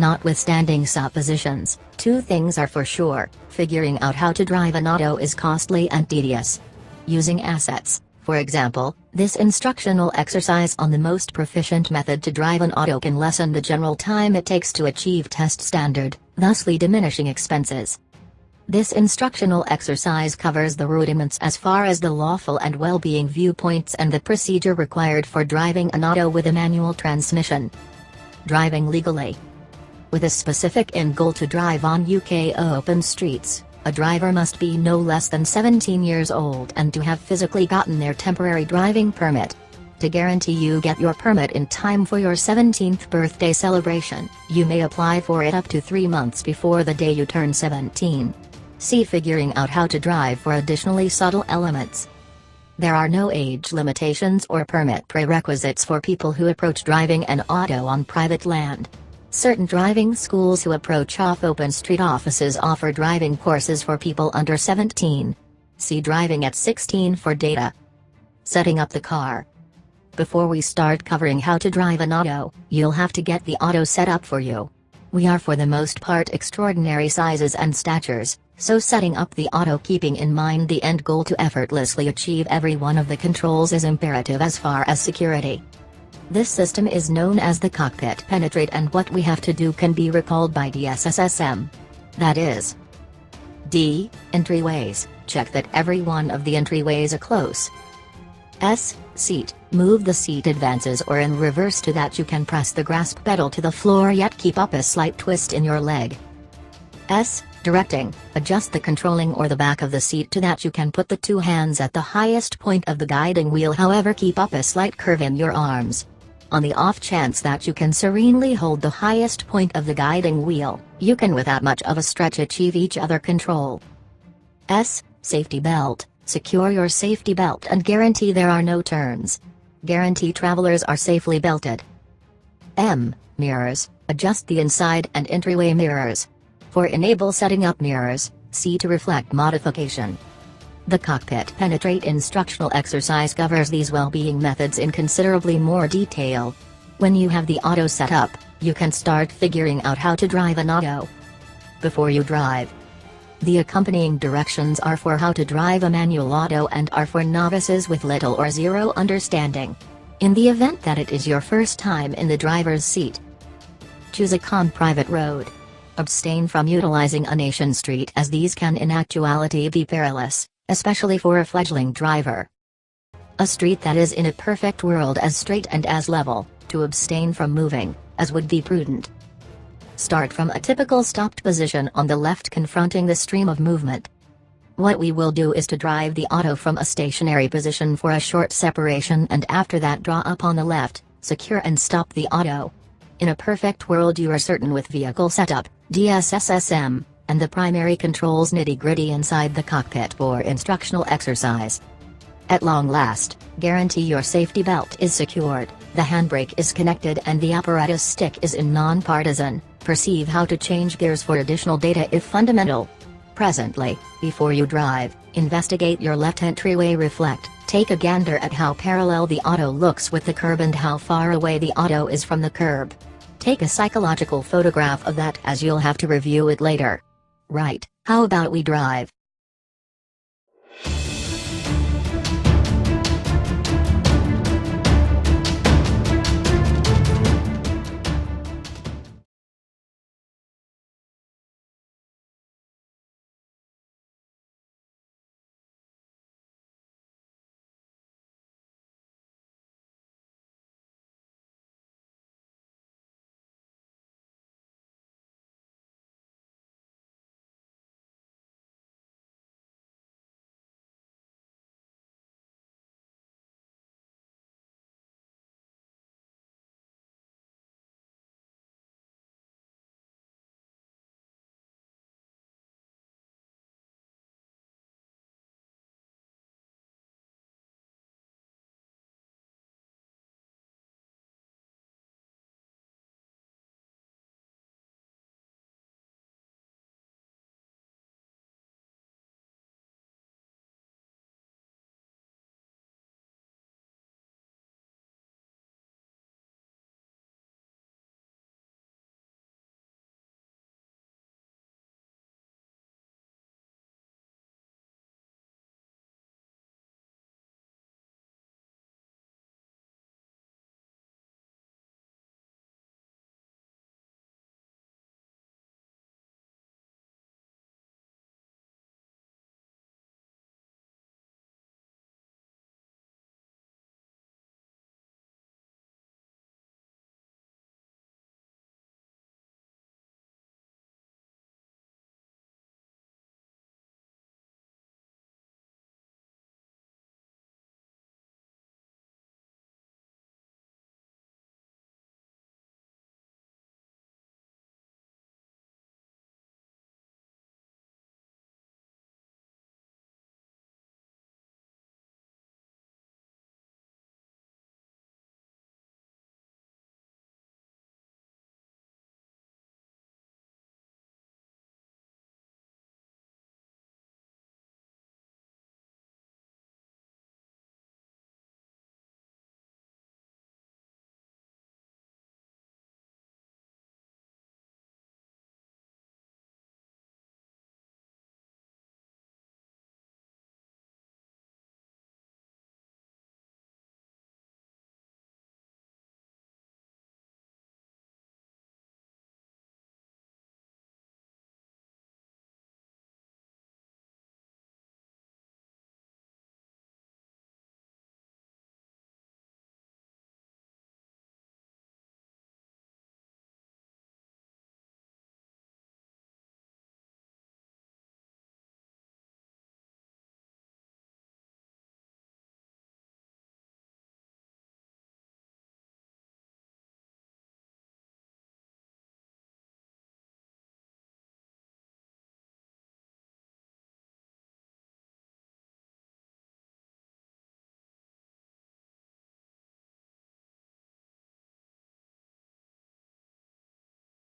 Notwithstanding suppositions, two things are for sure: figuring out how to drive an auto is costly and tedious. Using assets, for example, this instructional exercise on the most proficient method to drive an auto can lessen the general time it takes to achieve test standard, thusly diminishing expenses. This instructional exercise covers the rudiments as far as the lawful and well-being viewpoints and the procedure required for driving an auto with a manual transmission. Driving legally. With a specific end goal to drive on UK open streets, a driver must be no less than 17 years old and to have physically gotten their temporary driving permit. To guarantee you get your permit in time for your 17th birthday celebration, you may apply for it up to 3 months before the day you turn 17. See figuring out how to drive for additionally subtle elements. There are no age limitations or permit prerequisites for people who approach driving an auto on private land. Certain driving schools who approach off-open street offices offer driving courses for people under 17. See Driving at 16 for data. Setting up the car. Before we start covering how to drive an auto, you'll have to get the auto set up for you. We are for the most part extraordinary sizes and statures, so setting up the auto keeping in mind the end goal to effortlessly achieve every one of the controls is imperative as far as security. This system is known as the cockpit penetrate, and what we have to do can be recalled by DSSSM. That is, D. Entryways, check that every one of the entryways are close. S. Seat, move the seat advances or in reverse to that you can press the grasp pedal to the floor yet keep up a slight twist in your leg. S. Directing, adjust the controlling or the back of the seat to that you can put the two hands at the highest point of the guiding wheel, however keep up a slight curve in your arms. On the off chance that you can serenely hold the highest point of the guiding wheel, you can without much of a stretch achieve each other control. S. Safety belt, secure your safety belt and guarantee there are no turns. Guarantee travelers are safely belted. M. Mirrors, adjust the inside and entryway mirrors. For enable setting up mirrors, see to reflect modification. The cockpit penetrate instructional exercise covers these well-being methods in considerably more detail. When you have the auto set up, you can start figuring out how to drive an auto. Before you drive. The accompanying directions are for how to drive a manual auto and are for novices with little or zero understanding. In the event that it is your first time in the driver's seat, choose a calm private road. Abstain from utilizing a nation street as these can in actuality be perilous, especially for a fledgling driver. A street that is in a perfect world as straight and as level, to abstain from moving, as would be prudent. Start from a typical stopped position on the left confronting the stream of movement. What we will do is to drive the auto from a stationary position for a short separation and after that draw up on the left, secure and stop the auto. In a perfect world you are certain with vehicle setup, DSSSM, and the primary controls nitty-gritty inside the cockpit for instructional exercise. At long last, guarantee your safety belt is secured, the handbrake is connected and the apparatus stick is in non-partisan. Perceive how to change gears for additional data if fundamental. Presently, before you drive, investigate your left entryway, reflect, take a gander at how parallel the auto looks with the curb and how far away the auto is from the curb. Take a psychological photograph of that as you'll have to review it later. Right, how about we drive?